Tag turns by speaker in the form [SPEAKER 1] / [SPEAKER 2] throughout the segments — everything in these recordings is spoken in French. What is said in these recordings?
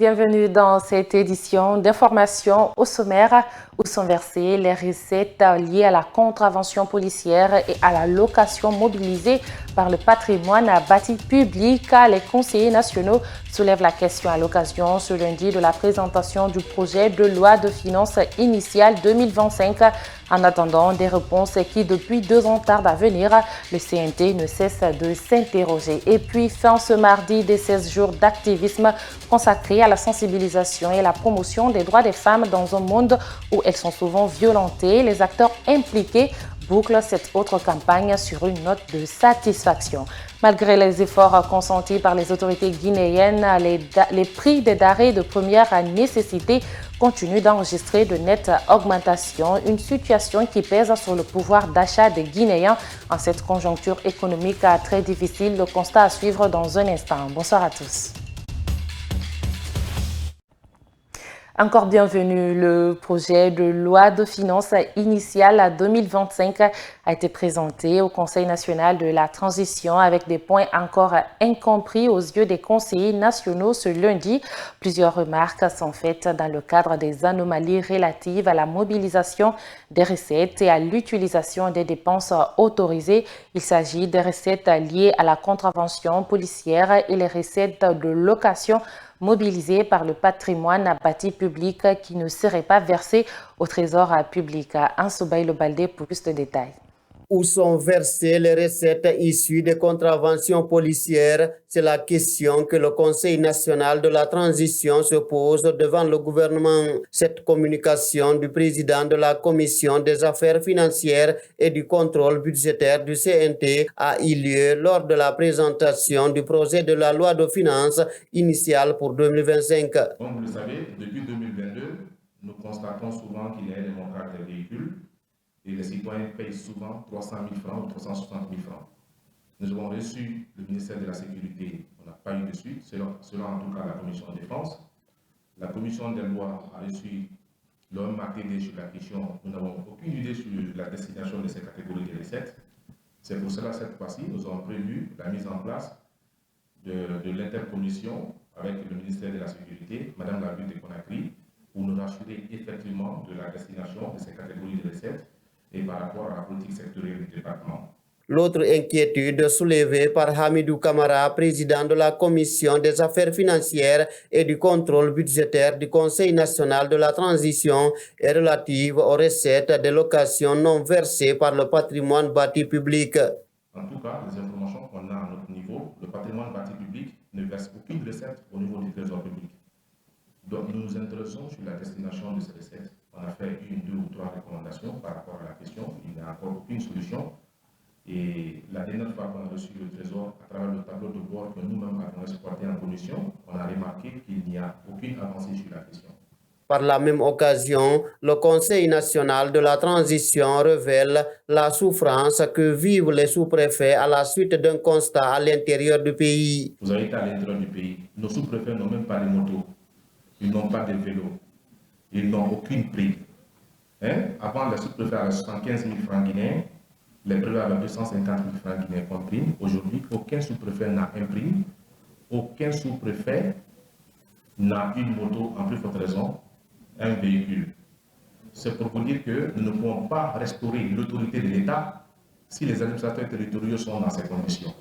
[SPEAKER 1] bienvenue dans cette édition d'information au sommaire où sont versées les recettes liées à la contravention policière et à la location mobilisée par le patrimoine bâti public. Les conseillers nationaux soulèvent la question à l'occasion ce lundi de la présentation du projet de loi de finances initiale 2025. En attendant des réponses qui depuis 2 ans tardent à venir, le CNT ne cesse de s'interroger. Et puis fin ce mardi des 16 jours d'activisme consacrés à la sensibilisation et la promotion des droits des femmes dans un monde où elles sont souvent violentées. Les acteurs impliqués bouclent cette autre campagne sur une note de satisfaction. Malgré les efforts consentis par les autorités guinéennes, les prix des denrées de première nécessité continuent d'enregistrer de nettes augmentations, une situation qui pèse sur le pouvoir d'achat des Guinéens en cette conjoncture économique très difficile. Le constat à suivre dans un instant. Bonsoir à tous. Encore bienvenue, le projet de loi de finances initiale 2025 a été présenté au Conseil national de la transition avec des points encore incompris aux yeux des conseillers nationaux ce lundi. Plusieurs remarques sont faites dans le cadre des anomalies relatives à la mobilisation des recettes et à l'utilisation des dépenses autorisées. Il s'agit des recettes liées à la contravention policière et les recettes de location mobilisés par le patrimoine bâti public qui ne serait pas versé au trésor public. Ansobaï Baldé pour plus de détails.
[SPEAKER 2] Où sont versées les recettes issues des contraventions policières? C'est la question que le Conseil national de la transition se pose devant le gouvernement. Cette communication du président de la Commission des affaires financières et du contrôle budgétaire du CNT a eu lieu lors de la présentation du projet de la loi de finances initiale pour 2025.
[SPEAKER 3] Comme vous le savez, depuis 2022, nous constatons souvent qu'il y a des montages des véhicules et les citoyens payent souvent 300 000 francs ou 360 000 francs. Nous avons reçu le ministère de la Sécurité, on n'a pas eu de suite, selon en tout cas la Commission de défense. La Commission des lois a reçu l'OMATD sur la question. Nous n'avons aucune idée sur la destination de ces catégories de recettes. C'est pour cela, cette fois-ci, nous avons prévu la mise en place de l'intercommission avec le ministère de la Sécurité, Madame la ville de Conakry, pour nous rassurer effectivement de la destination de ces catégories de recettes et par rapport à la politique sectorielle du département.
[SPEAKER 2] L'autre inquiétude soulevée par Hamidou Kamara, président de la Commission des affaires financières et du contrôle budgétaire du Conseil national de la transition, est relative aux recettes de location non versées par le patrimoine bâti public.
[SPEAKER 3] En tout cas, les informations qu'on a à notre niveau, le patrimoine bâti public ne verse aucune recette au niveau du trésor public. Donc nous nous intéressons sur la destination de ces recettes. On a fait 1, 2 ou 3 recommandations par rapport à la question. Il n'y a encore aucune solution. Et la dernière fois qu'on a reçu le Trésor, à travers le tableau de bord que nous-mêmes avons exporté en commission, on a remarqué qu'il n'y a aucune avancée sur la question.
[SPEAKER 2] Par la même occasion, le Conseil national de la transition révèle la souffrance que vivent les sous-préfets à la suite d'un constat à l'intérieur du pays.
[SPEAKER 3] Vous avez été à l'intérieur du pays. Nos sous-préfets n'ont même pas de motos. Ils n'ont pas de vélos. Ils n'ont aucune prime. Avant, les sous-préfets avaient 75 000 francs guinéens. Les préfets avaient 250 000 francs guinéens comme prime. Aujourd'hui, aucun sous-préfet n'a un prime. Aucun sous-préfet n'a une moto, en plus forte raison, un véhicule. C'est pour vous dire que nous ne pouvons pas restaurer l'autorité de l'État si les administrateurs territoriaux sont dans ces conditions.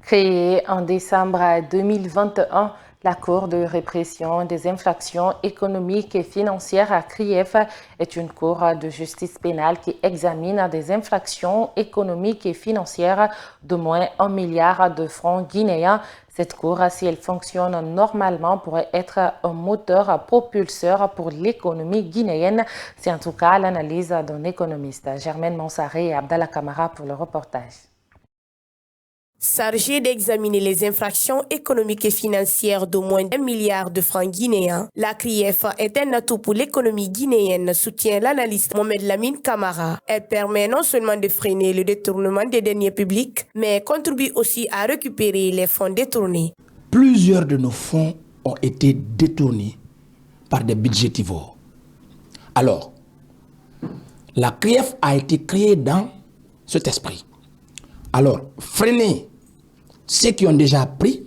[SPEAKER 1] Créée en décembre 2021, la Cour de répression des infractions économiques et financières à CRIEF est une cour de justice pénale qui examine des infractions économiques et financières d'au moins 1 milliard de francs guinéens. Cette cour, si elle fonctionne normalement, pourrait être un moteur propulseur pour l'économie guinéenne. C'est en tout cas l'analyse d'un économiste. Germaine Monsaré et Abdallah Kamara pour le reportage.
[SPEAKER 4] Chargée d'examiner les infractions économiques et financières d'au moins 1 milliard de francs guinéens, la CRIEF est un atout pour l'économie guinéenne, soutient l'analyste Mohamed Lamine Kamara. Elle permet non seulement de freiner le détournement des deniers publics, mais contribue aussi à récupérer les fonds détournés.
[SPEAKER 5] Plusieurs de nos fonds ont été détournés par des budgétivores. Alors, la CRIEF a été créée dans cet esprit. Alors, freiner ceux qui ont déjà pris,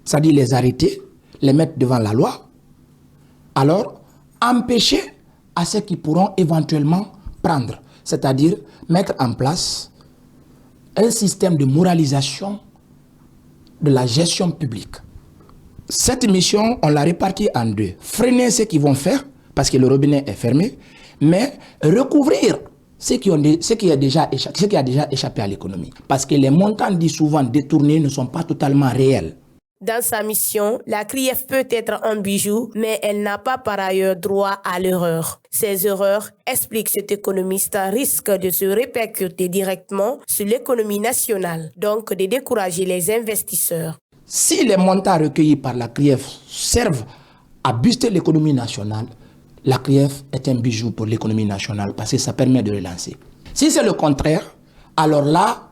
[SPEAKER 5] c'est-à-dire les arrêter, les mettre devant la loi, alors empêcher à ceux qui pourront éventuellement prendre, c'est-à-dire mettre en place un système de moralisation de la gestion publique. Cette mission, on l'a répartie en deux. Freiner ceux qui vont faire, parce que le robinet est fermé, mais recouvrir ce qui a déjà échappé à l'économie. Parce que les montants dits souvent détournés ne sont pas totalement réels.
[SPEAKER 4] Dans sa mission, la CRIEF peut être un bijou, mais elle n'a pas par ailleurs droit à l'erreur. Ces erreurs, explique cet économiste, risquent de se répercuter directement sur l'économie nationale, donc de décourager les investisseurs.
[SPEAKER 5] Si les montants recueillis par la CRIEF servent à booster l'économie nationale, la CRIEF est un bijou pour l'économie nationale parce que ça permet de relancer. Si c'est le contraire, alors là,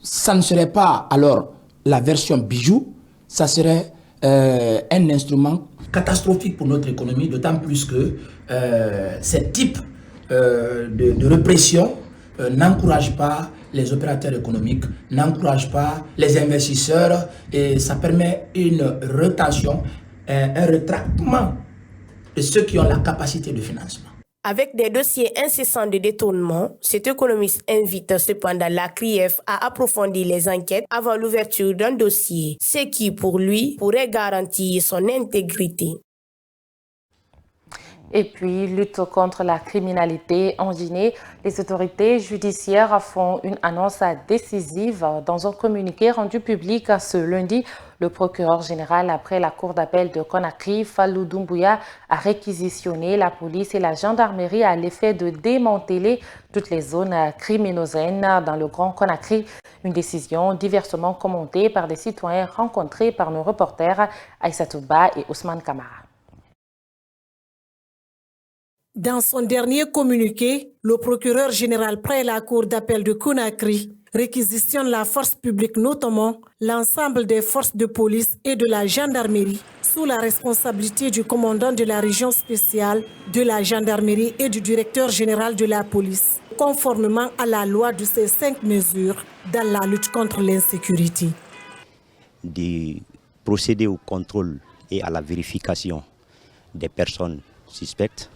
[SPEAKER 5] ça ne serait pas alors la version bijou, ça serait un instrument catastrophique pour notre économie, d'autant plus que ce type de répression n'encourage pas les opérateurs économiques, n'encourage pas les investisseurs et ça permet une retention, un retraitement de ceux qui ont la capacité de financement.
[SPEAKER 4] Avec des dossiers incessants de détournement, cet économiste invite cependant la CRIEF à approfondir les enquêtes avant l'ouverture d'un dossier, ce qui pour lui pourrait garantir son intégrité.
[SPEAKER 1] Et puis, lutte contre la criminalité en Guinée, les autorités judiciaires font une annonce décisive. Dans un communiqué rendu public ce lundi, le procureur général après la cour d'appel de Conakry, Fallou Doumbouya, a réquisitionné la police et la gendarmerie à l'effet de démanteler toutes les zones criminogènes dans le Grand Conakry. Une décision diversement commentée par des citoyens rencontrés par nos reporters Aïssatou Ba et Ousmane Kamara.
[SPEAKER 6] Dans son dernier communiqué, le procureur général près la cour d'appel de Conakry réquisitionne la force publique, notamment l'ensemble des forces de police et de la gendarmerie, sous la responsabilité du commandant de la région spéciale de la gendarmerie et du directeur général de la police, conformément à la loi de ces 5 mesures dans la lutte contre l'insécurité.
[SPEAKER 7] De procéder au contrôle et à la vérification des personnes suspectes,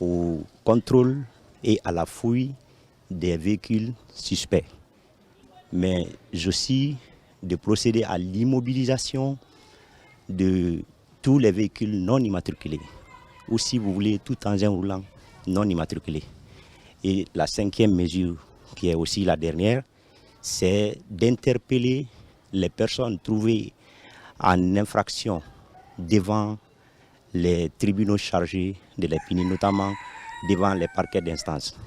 [SPEAKER 7] au contrôle et à la fouille des véhicules suspects, mais aussi de procéder à l'immobilisation de tous les véhicules non immatriculés, ou si vous voulez, tout engin roulant non immatriculé. Et la 5e mesure, qui est aussi la dernière, c'est d'interpeller les personnes trouvées en infraction devant les tribunaux chargés de les punir, notamment devant les parquets d'instance.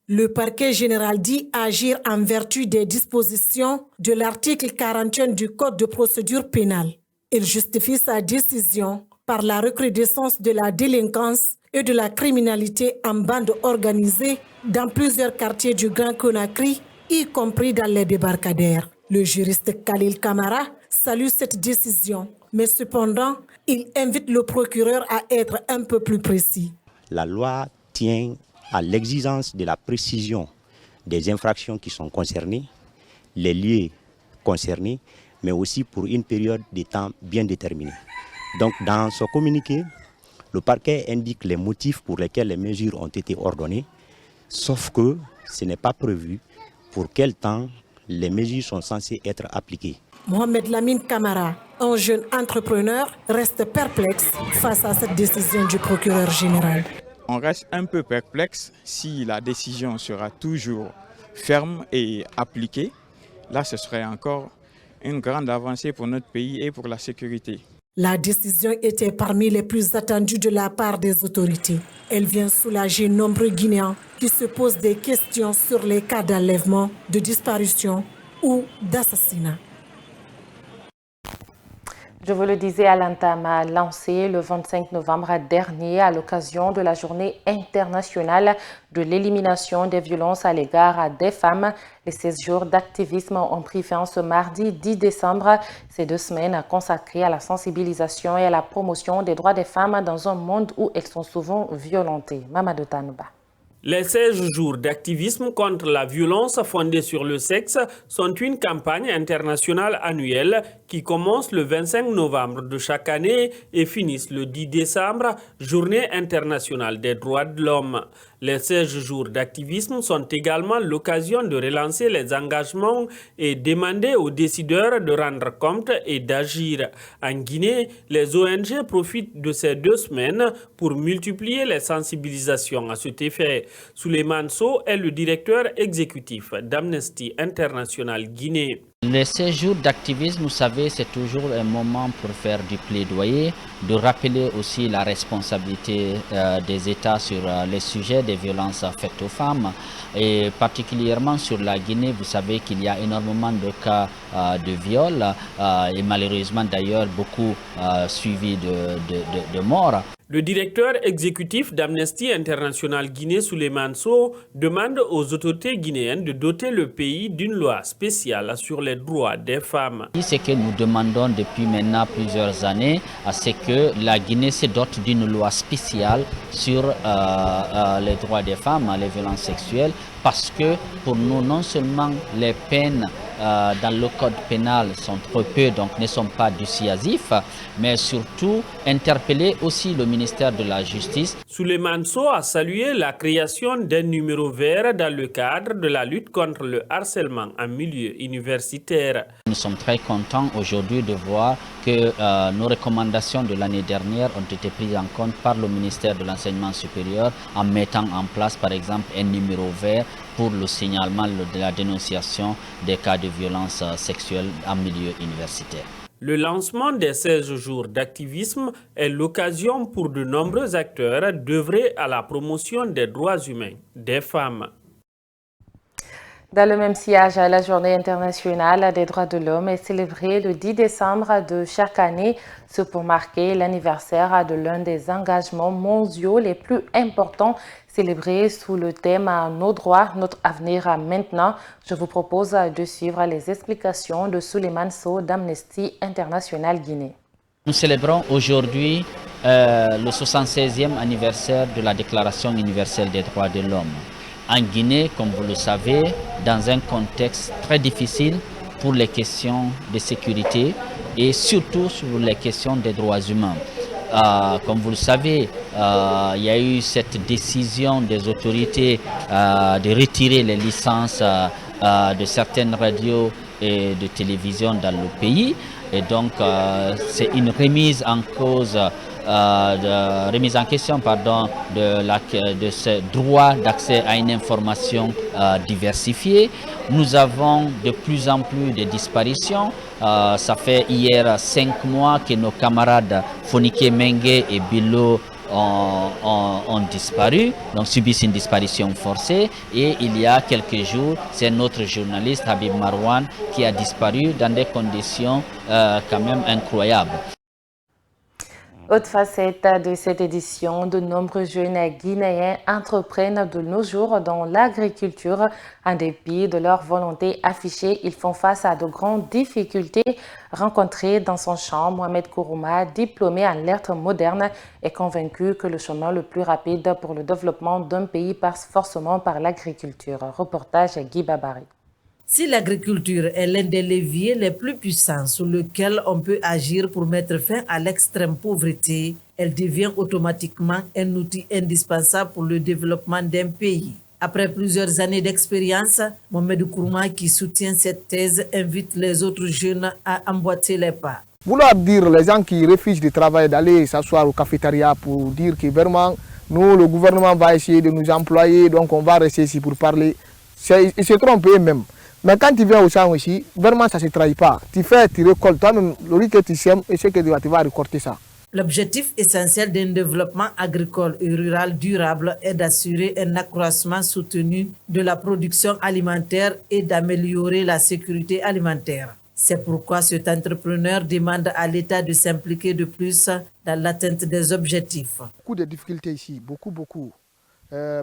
[SPEAKER 6] Le parquet général dit agir en vertu des dispositions de l'article 41 du Code de procédure pénale. Il justifie sa décision par la recrudescence de la délinquance et de la criminalité en bande organisée dans plusieurs quartiers du Grand Conakry, y compris dans les débarcadères. Le juriste Khalil Kamara salue cette décision, mais cependant, il invite le procureur à être un peu plus précis.
[SPEAKER 7] La loi tient à l'exigence de la précision des infractions qui sont concernées, les lieux concernés, mais aussi pour une période de temps bien déterminée. Donc, dans ce communiqué, le parquet indique les motifs pour lesquels les mesures ont été ordonnées, sauf que ce n'est pas prévu pour quel temps les mesures sont censées être appliquées.
[SPEAKER 6] Mohamed Lamine Kamara, un jeune entrepreneur, reste perplexe face à cette décision du procureur général.
[SPEAKER 8] On reste un peu perplexe si la décision sera toujours ferme et appliquée. Là, ce serait encore une grande avancée pour notre pays et pour la sécurité.
[SPEAKER 6] La décision était parmi les plus attendues de la part des autorités. Elle vient soulager nombreux Guinéens qui se posent des questions sur les cas d'enlèvement, de disparition ou d'assassinat.
[SPEAKER 1] Je vous le disais à l'entame, lancé le 25 novembre dernier à l'occasion de la journée internationale de l'élimination des violences à l'égard des femmes. Les 16 jours d'activisme ont pris fin ce mardi 10 décembre. Ces 2 semaines consacrées à la sensibilisation et à la promotion des droits des femmes dans un monde où elles sont souvent violentées. Mamadou Tanouba.
[SPEAKER 9] Les 16 jours d'activisme contre la violence fondée sur le sexe sont une campagne internationale annuelle qui commence le 25 novembre de chaque année et finissent le 10 décembre, journée internationale des droits de l'homme. Les 16 jours d'activisme sont également l'occasion de relancer les engagements et demander aux décideurs de rendre compte et d'agir. En Guinée, les ONG profitent de ces 2 semaines pour multiplier les sensibilisations à cet effet. Souleymane Sow est le directeur exécutif d'Amnesty International Guinée.
[SPEAKER 10] Les 16 jours d'activisme, vous savez, c'est toujours un moment pour faire du plaidoyer, de rappeler aussi la responsabilité des États sur les sujets des violences faites aux femmes. Et particulièrement sur la Guinée, vous savez qu'il y a énormément de cas de viol et malheureusement d'ailleurs beaucoup suivis de morts.
[SPEAKER 9] Le directeur exécutif d'Amnesty International Guinée, Souleymane Sow, demande aux autorités guinéennes de doter le pays d'une loi spéciale sur les droits des femmes.
[SPEAKER 10] Ce que nous demandons depuis maintenant plusieurs années, c'est que la Guinée se dote d'une loi spéciale sur les droits des femmes, les violences sexuelles, parce que pour nous, non seulement les peines dans le code pénal sont trop peu, donc ne sont pas dissuasifs, mais surtout interpeller aussi le ministère de la Justice.
[SPEAKER 9] Souleymane Sow a salué la création d'un numéro vert dans le cadre de la lutte contre le harcèlement en milieu universitaire.
[SPEAKER 10] Nous sommes très contents aujourd'hui de voir que nos recommandations de l'année dernière ont été prises en compte par le ministère de l'Enseignement supérieur en mettant en place par exemple un numéro vert pour le signalement de la dénonciation des cas de violence sexuelle en milieu universitaire.
[SPEAKER 9] Le lancement des 16 jours d'activisme est l'occasion pour de nombreux acteurs d'œuvrer à la promotion des droits humains des femmes.
[SPEAKER 1] Dans le même sillage, la Journée internationale des droits de l'homme est célébrée le 10 décembre de chaque année, ce pour marquer l'anniversaire de l'un des engagements mondiaux les plus importants, célébré sous le thème « Nos droits, notre avenir maintenant ». Je vous propose de suivre les explications de Souleymane Sow d'Amnesty International Guinée.
[SPEAKER 10] Nous célébrons aujourd'hui le 76e anniversaire de la Déclaration universelle des droits de l'homme. En Guinée, comme vous le savez, dans un contexte très difficile pour les questions de sécurité et surtout sur les questions des droits humains. Comme vous le savez, il y a eu cette décision des autorités de retirer les licences de certaines radios et de télévision dans le pays. Et donc, c'est une remise en cause remise en question de ce droit d'accès à une information diversifiée. Nous avons de plus en plus de disparitions. Ça fait hier 5 mois que nos camarades Fonike Mengue et Bilo ont disparu, donc subissent une disparition forcée. Et il y a quelques jours, c'est notre journaliste Habib Marwan qui a disparu dans des conditions quand même incroyables.
[SPEAKER 1] Autre facette de cette édition, de nombreux jeunes guinéens entreprennent de nos jours dans l'agriculture. En dépit de leur volonté affichée, ils font face à de grandes difficultés rencontrées dans son champ. Mohamed Kourouma, diplômé en lettres modernes, est convaincu que le chemin le plus rapide pour le développement d'un pays passe forcément par l'agriculture. Reportage Guy Babari.
[SPEAKER 11] Si l'agriculture est l'un des leviers les plus puissants sur lequel on peut agir pour mettre fin à l'extrême pauvreté, elle devient automatiquement un outil indispensable pour le développement d'un pays. Après plusieurs années d'expérience, Mohamed Kourouma, qui soutient cette thèse, invite les autres jeunes à emboîter les pas.
[SPEAKER 12] Vouloir dire les gens qui refusent de travailler, d'aller s'asseoir au cafétéria pour dire que vraiment, nous, le gouvernement va essayer de nous employer, donc on va rester ici pour parler, ils se trompent eux-mêmes. Mais quand tu viens au champ aussi, vraiment ça ne se trahit pas. Tu fais, tu récoltes, toi-même, le riz que tu sèmes, et ce que tu vas récolter ça.
[SPEAKER 11] L'objectif essentiel d'un développement agricole et rural durable est d'assurer un accroissement soutenu de la production alimentaire et d'améliorer la sécurité alimentaire. C'est pourquoi cet entrepreneur demande à l'État de s'impliquer de plus dans l'atteinte des objectifs.
[SPEAKER 12] Beaucoup de difficultés ici, beaucoup.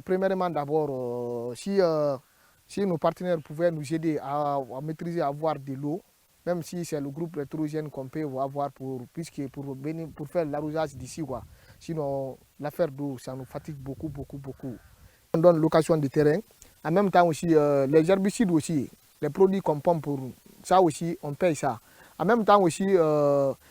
[SPEAKER 12] Premièrement, d'abord, si nos partenaires pouvaient nous aider à maîtriser, à avoir de l'eau, même si c'est le groupe électrogène qu'on peut avoir pour faire l'arrosage d'ici. Sinon, l'affaire d'eau, ça nous fatigue beaucoup. On donne location de terrain. En même temps aussi, les herbicides aussi, les produits qu'on pompe pour ça aussi, on paye ça. En même temps aussi,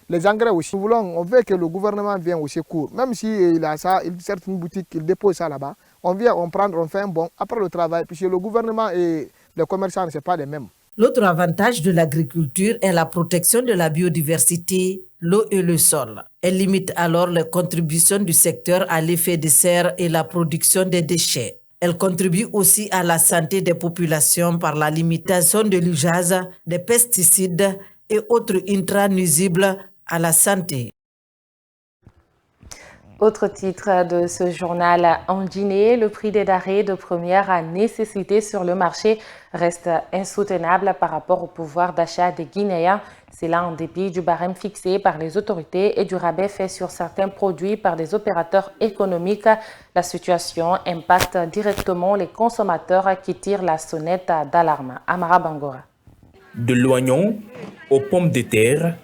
[SPEAKER 12] les engrais aussi. On veut que le gouvernement vienne au secours. Même s'il a ça, certaines boutiques, il dépose ça là-bas. On vient, on prend, on fait un bon. Après le travail, puisque le gouvernement et les commerçants, ce n'est pas les mêmes.
[SPEAKER 11] L'autre avantage de l'agriculture est la protection de la biodiversité, l'eau et le sol. Elle limite alors les contributions du secteur à l'effet de serre et la production des déchets. Elle contribue aussi à la santé des populations par la limitation de l'usage des pesticides et autres intrants nuisibles à la santé.
[SPEAKER 1] Autre titre de ce journal en Guinée, le prix des denrées de première nécessité sur le marché reste insoutenable par rapport au pouvoir d'achat des Guinéens. C'est là en dépit du barème fixé par les autorités et du rabais fait sur certains produits par des opérateurs économiques. La situation impacte directement les consommateurs qui tirent la sonnette d'alarme. Amara Bangora.
[SPEAKER 13] De l'oignon aux pommes de terre,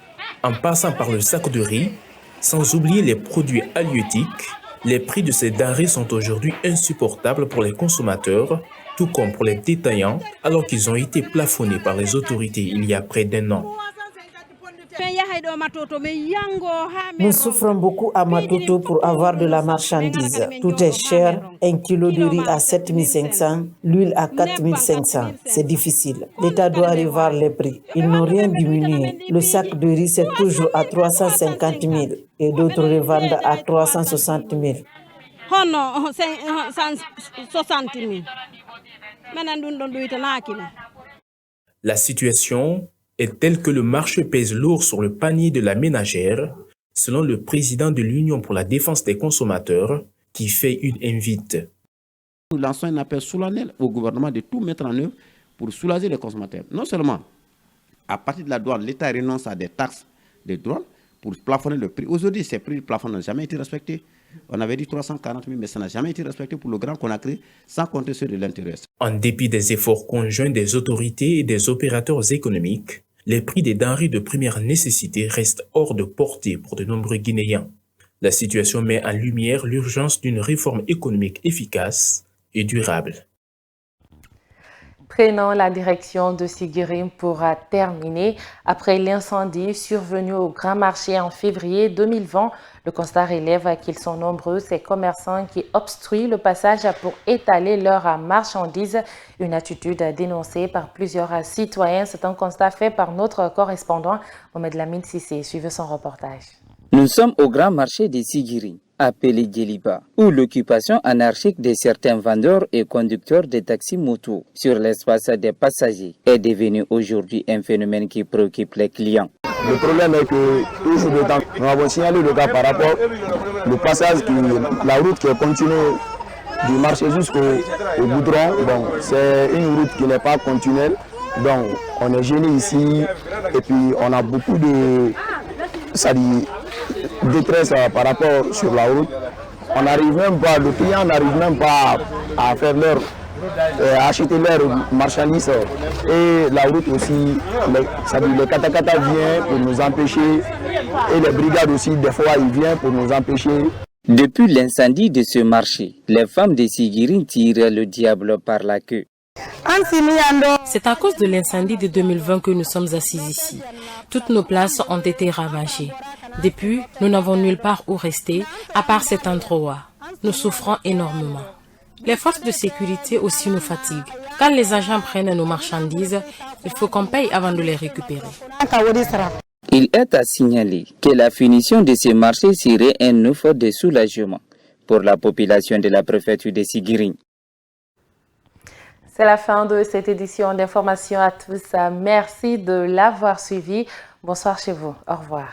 [SPEAKER 13] en passant par le sac de riz, sans oublier les produits halieutiques, les prix de ces denrées sont aujourd'hui insupportables pour les consommateurs, tout comme pour les détaillants, alors qu'ils ont été plafonnés par les autorités il y a près d'un an.
[SPEAKER 11] Nous souffrons beaucoup à Matoto pour avoir de la marchandise. Tout est cher, 1 kilo de riz à 7500, l'huile à 4500. C'est difficile. L'État doit revoir les prix. Ils n'ont rien diminué. Le sac de riz, c'est toujours à 350 000 et d'autres revendent à 360 000.
[SPEAKER 13] La situation est telle que le marché pèse lourd sur le panier de la ménagère, selon le président de l'Union pour la défense des consommateurs, qui fait une invite.
[SPEAKER 14] Nous lançons un appel solennel au gouvernement de tout mettre en œuvre pour soulager les consommateurs. Non seulement, à partir de la douane, l'État renonce à des taxes de douane pour plafonner le prix. Aujourd'hui, ces prix plafonds n'ont jamais été respectés. On avait dit 340 000, mais ça n'a jamais été respecté pour le Grand Conakry, sans compter ceux de l'intérieur.
[SPEAKER 13] En dépit des efforts conjoints des autorités et des opérateurs économiques, les prix des denrées de première nécessité restent hors de portée pour de nombreux Guinéens. La situation met en lumière l'urgence d'une réforme économique efficace et durable.
[SPEAKER 1] Prenons la direction de Siguirim pour terminer. Après l'incendie survenu au Grand Marché en février 2020, le constat relève qu'ils sont nombreux, ces commerçants qui obstruent le passage pour étaler leurs marchandises. Une attitude dénoncée par plusieurs citoyens. C'est un constat fait par notre correspondant Mohamed Lamine Sissé. Suivez son reportage.
[SPEAKER 15] Nous sommes au Grand Marché de Siguirim, appelé Djeliba, où l'occupation anarchique de certains vendeurs et conducteurs de taxis moto sur l'espace des passagers est devenue aujourd'hui un phénomène qui préoccupe les clients.
[SPEAKER 12] Le problème est que toujours le temps, nous avons signalé le cas par rapport au passage, la route qui est continuée du marché jusqu'au goudron. Bon, c'est une route qui n'est pas continuelle, donc on est gêné ici et puis on a beaucoup de détresse par rapport sur la route. On n'arrive même pas, le client n'arrive même pas à faire acheter leurs marchandises et la route aussi, les katakata viennent pour nous empêcher et les brigades aussi des fois ils viennent pour nous empêcher.
[SPEAKER 15] Depuis l'incendie de ce marché, les femmes de Siguirim tirent le diable par la queue.
[SPEAKER 16] C'est à cause de l'incendie de 2020 que nous sommes assis ici. Toutes nos places ont été ravagées. Depuis, nous n'avons nulle part où rester, à part cet endroit. Nous souffrons énormément. Les forces de sécurité aussi nous fatiguent. Quand les agents prennent nos marchandises, il faut qu'on paye avant de les récupérer.
[SPEAKER 15] Il est à signaler que la finition de ces marchés serait un effort de soulagement pour la population de la préfecture de Siguirim.
[SPEAKER 1] C'est la fin de cette édition d'information à tous. Merci de l'avoir suivi. Bonsoir chez vous. Au revoir.